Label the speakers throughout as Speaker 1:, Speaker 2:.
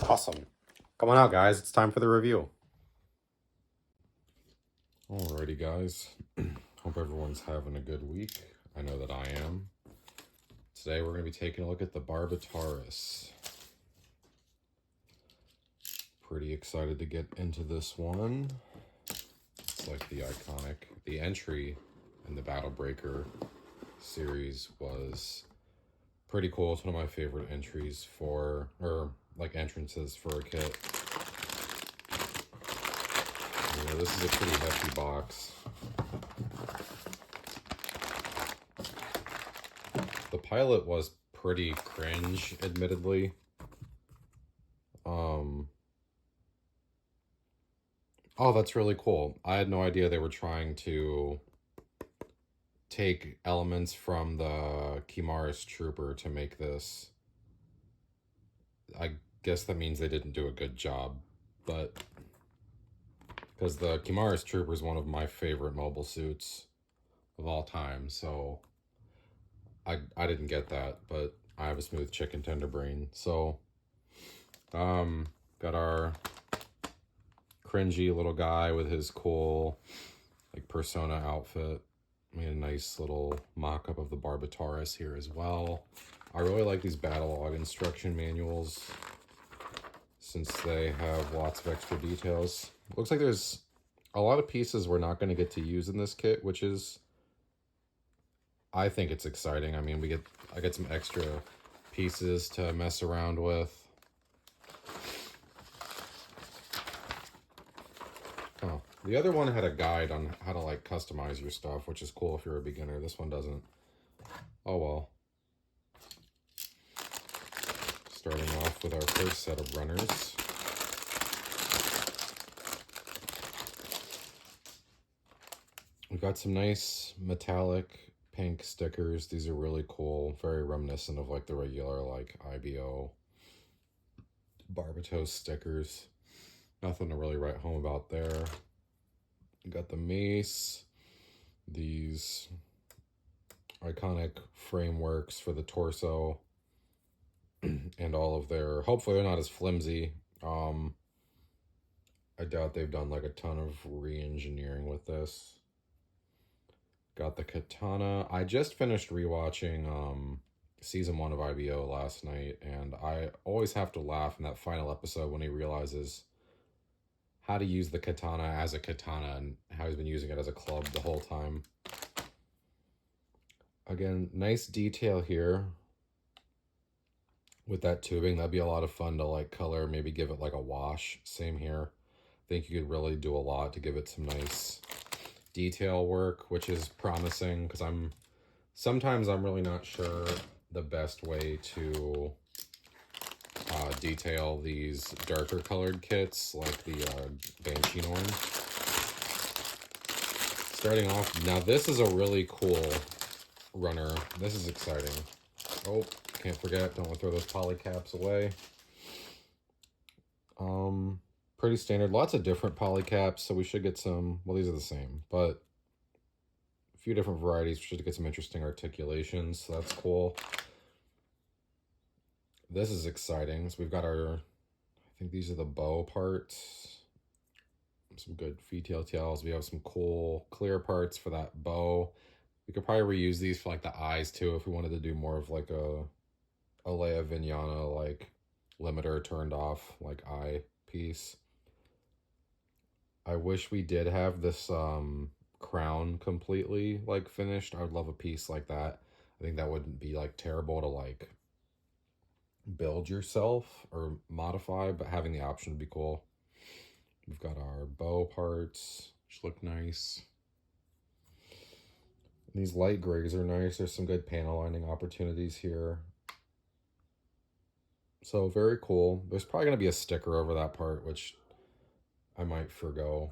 Speaker 1: Awesome. Come on out, guys. It's time for the review.
Speaker 2: Alrighty, guys. Hope everyone's having a good week. I know that I am. Today we're going to be taking a look at the Barbataurus. Pretty excited to get into this one. It's like the entry in the Battle Breaker series was pretty cool. It's one of my favorite entries entrances for a kit. Yeah, this is a pretty hefty box. The pilot was pretty cringe, admittedly. Oh, that's really cool. I had no idea they were trying to take elements from the Chimaris Trooper to make this. I guess that means they didn't do a good job, but because the Chimaris Trooper is one of my favorite mobile suits of all time, so I didn't get that, but I have a smooth chicken tender brain. So got our cringy little guy with his cool like persona outfit. Made a nice little mock-up of the Barbataurus here as well. I really like these Battlogue instruction manuals since they have lots of extra details. Looks like there's a lot of pieces we're not going to get to use in this kit, which is, I think it's exciting. I mean, I get some extra pieces to mess around with. Oh, the other one had a guide on how to like customize your stuff, which is cool if you're a beginner. This one doesn't. Oh well. Starting off with our first set of runners. We've got some nice metallic pink stickers. These are really cool, very reminiscent of like the regular like IBO Barbatos stickers. Nothing to really write home about there. We got the mace, these iconic frameworks for the torso, and all of their, hopefully they're not as flimsy. I doubt they've done like a ton of re-engineering with this. Got the katana. I just finished rewatching season 1 of IBO last night, and I always have to laugh in that final episode when he realizes how to use the katana as a katana and how he's been using it as a club the whole time. Again, nice detail here with that tubing. That'd be a lot of fun to like color, maybe give it like a wash. Same here. I think you could really do a lot to give it some nice detail work, which is promising because sometimes I'm really not sure the best way to detail these darker colored kits like the Banshee Norn. Starting off, now this is a really cool runner. This is exciting. Oh, can't forget, don't want to throw those poly caps away. Pretty standard, lots of different poly caps, so we should get some, well, these are the same, but a few different varieties. We should get some interesting articulations, so that's cool. This is exciting. So we've got our, I think these are the bow parts. Some good details. We have some cool clear parts for that bow. We could probably reuse these for like the eyes too if we wanted to do more of like a Leia Vignana like limiter turned off like eye piece. I wish we did have this crown completely like finished. I would love a piece like that. I think that wouldn't be like terrible to like build yourself or modify, but having the option would be cool. We've got our bow parts, which look nice. These light grays are nice. There's some good panel lining opportunities here. So very cool. There's probably going to be a sticker over that part, which I might forgo.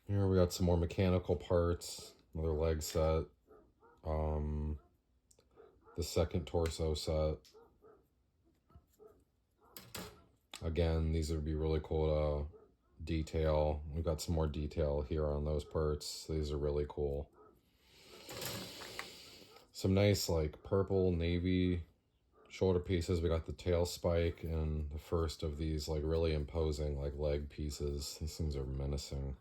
Speaker 2: Here we got some more mechanical parts, another leg set, the second torso set. Again, these would be really cool to detail. We've got some more detail here on those parts. These are really cool. Some nice like purple navy shoulder pieces. We got the tail spike and the first of these like really imposing like leg pieces. These things are menacing.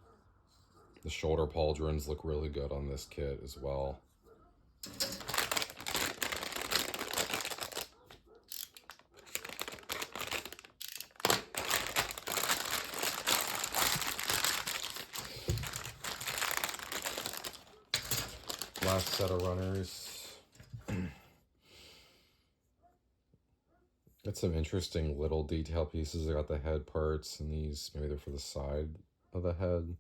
Speaker 2: The shoulder pauldrons look really good on this kit as well. Last set of runners. Got some interesting little detail pieces. I got the head parts, and these, maybe they're for the side of the head.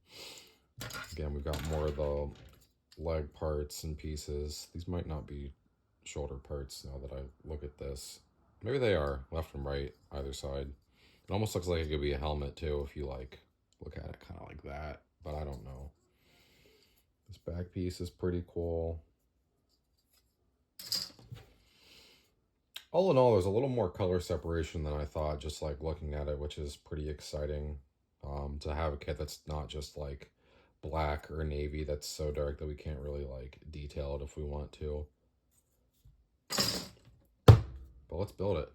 Speaker 2: Again, we've got more of the leg parts and pieces. These might not be shoulder parts now that I look at this. Maybe they are, left and right, either side. It almost looks like it could be a helmet too if you like look at it kind of like that, but I don't know. This back piece is pretty cool. All in all, there's a little more color separation than I thought, just like looking at it, which is pretty exciting. To have a kit that's not just like black or navy that's so dark that we can't really like detail it if we want to. But let's build it.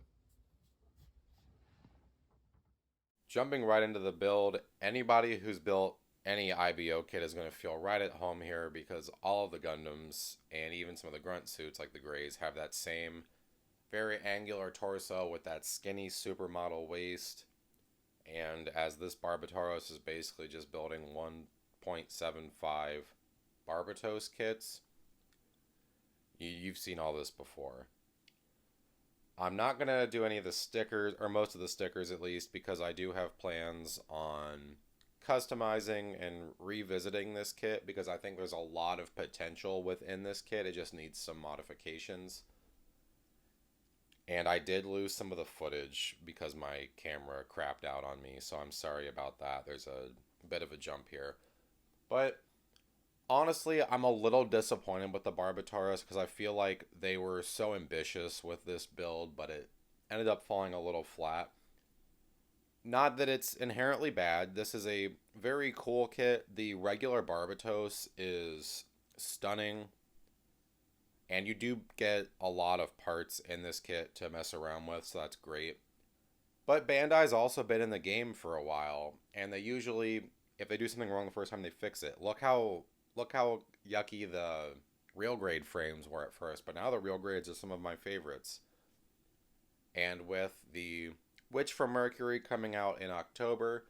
Speaker 2: Jumping right into the build, anybody who's built any IBO kit is going to feel right at home here because all of the Gundams and even some of the grunt suits like the Greys have that same very angular torso with that skinny supermodel waist. And as this Barbatos is basically just building 1.75 Barbatos kits, you've seen all this before. I'm not going to do any of the stickers, or most of the stickers at least, because I do have plans on customizing and revisiting this kit because I think there's a lot of potential within this kit. It just needs some modifications. And I did lose some of the footage because my camera crapped out on me, so I'm sorry about that. There's a bit of a jump here. But honestly, I'm a little disappointed with the Barbatos because I feel like they were so ambitious with this build, but it ended up falling a little flat. Not that it's inherently bad. This is a very cool kit. The regular Barbatos is stunning. And you do get a lot of parts in this kit to mess around with, so that's great. But Bandai's also been in the game for a while, and they usually, if they do something wrong the first time, they fix it. Look how yucky the real grade frames were at first, but now the real grades are some of my favorites. And with the Witch from Mercury coming out in October,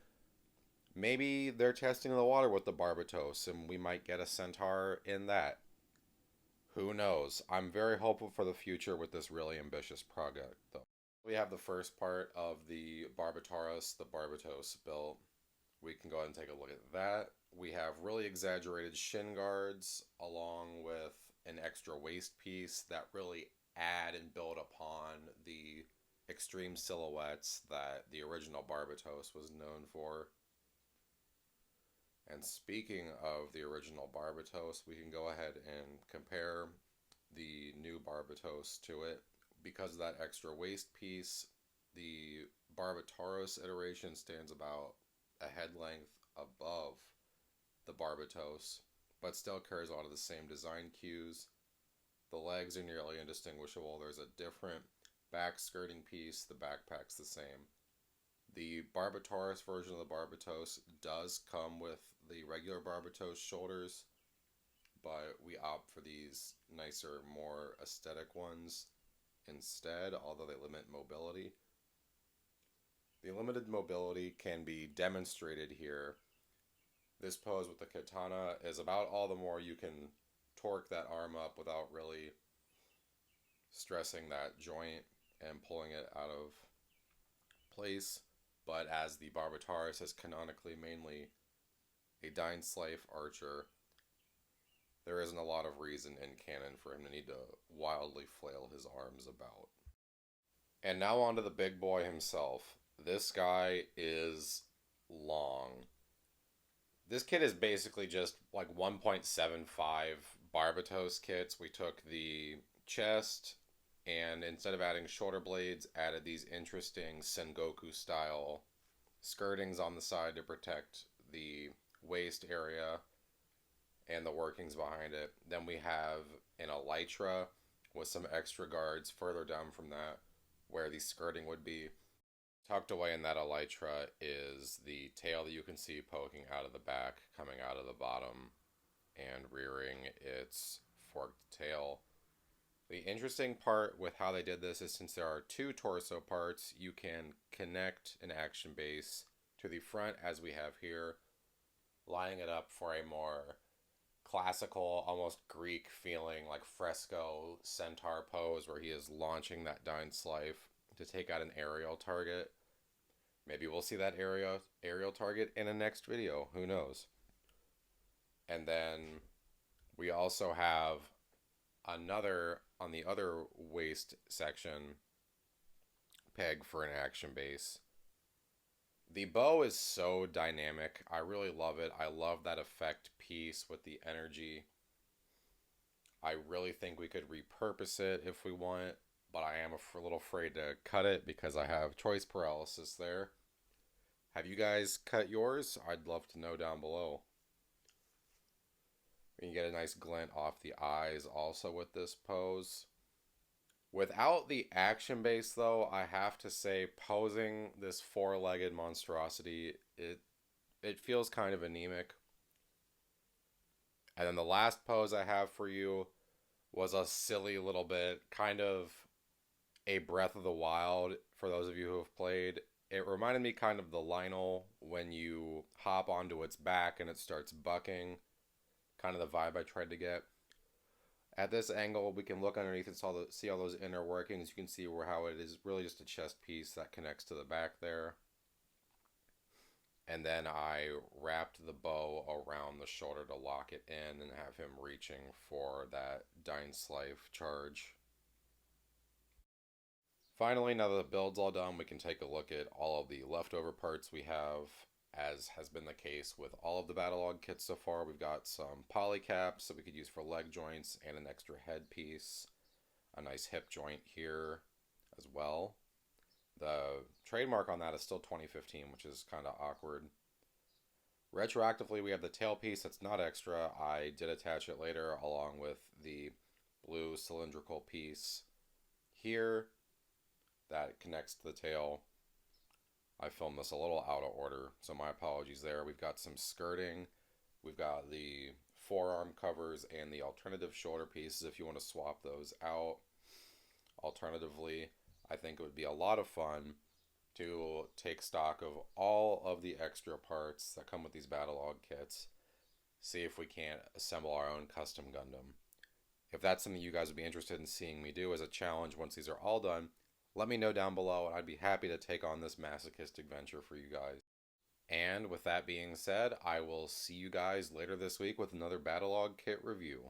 Speaker 2: maybe they're testing the water with the Barbatos, and we might get a centaur in that. Who knows? I'm very hopeful for the future with this really ambitious project, though. We have the first part of the Barbataurus, the Barbatos build. We can go ahead and take a look at that. We have really exaggerated shin guards along with an extra waist piece that really add and build upon the extreme silhouettes that the original Barbatos was known for. And speaking of the original Barbatos, we can go ahead and compare the new Barbatos to it. Because of that extra waist piece, the Barbatorus iteration stands about a head length above the Barbatos, but still carries a lot of the same design cues. The legs are nearly indistinguishable. There's a different back skirting piece. The backpack's the same. The Barbatorus version of the Barbatos does come with the regular Barbatos shoulders, but we opt for these nicer, more aesthetic ones instead, although they limit mobility. The limited mobility can be demonstrated here. This pose with the katana is about all the more you can torque that arm up without really stressing that joint and pulling it out of place. But as the Barbatos is canonically mainly a Dainslife archer, there isn't a lot of reason in canon for him to need to wildly flail his arms about. And now on to the big boy himself. This guy is long. This kit is basically just like 1.75 Barbatos kits. We took the chest, and instead of adding shoulder blades, added these interesting Sengoku style skirtings on the side to protect the waist area and the workings behind it. Then we have an elytra with some extra guards further down from that where the skirting would be. Tucked away in that elytra is the tail that you can see poking out of the back, coming out of the bottom, and rearing its forked tail. The interesting part with how they did this is since there are two torso parts, you can connect an action base to the front as we have here, lining it up for a more classical, almost Greek feeling, like fresco centaur pose where he is launching that down slice to take out an aerial target. Maybe we'll see that aerial target in a next video, who knows. And then we also have another, on the other waist section, peg for an action base. The bow is so dynamic. I really love it. I love that effect piece with the energy. I really think we could repurpose it if we want, but I am a little afraid to cut it because I have choice paralysis there. Have you guys cut yours? I'd love to know down below. You can get a nice glint off the eyes also with this pose. Without the action base though, I have to say posing this four-legged monstrosity, it feels kind of anemic. And then the last pose I have for you was a silly little bit, kind of a Breath of the Wild for those of you who have played. It reminded me kind of the Lionel when you hop onto its back and it starts bucking. Kind of the vibe I tried to get. At this angle, we can look underneath and see all those inner workings. You can see how it is really just a chest piece that connects to the back there. And then I wrapped the bow around the shoulder to lock it in and have him reaching for that Dainslife charge. Finally, now that the build's all done, we can take a look at all of the leftover parts we have. As has been the case with all of the Battlogue kits so far, we've got some polycaps that we could use for leg joints and an extra headpiece. A nice hip joint here as well. The trademark on that is still 2015, which is kind of awkward. Retroactively, we have the tailpiece that's not extra. I did attach it later along with the blue cylindrical piece here that connects to the tail. I filmed this a little out of order, so my apologies there. We've got some skirting. We've got the forearm covers and the alternative shoulder pieces if you want to swap those out. Alternatively, I think it would be a lot of fun to take stock of all of the extra parts that come with these Battlogue kits. See if we can't assemble our own custom Gundam. If that's something you guys would be interested in seeing me do as a challenge once these are all done, let me know down below, and I'd be happy to take on this masochistic venture for you guys. And with that being said, I will see you guys later this week with another Battlogue kit review.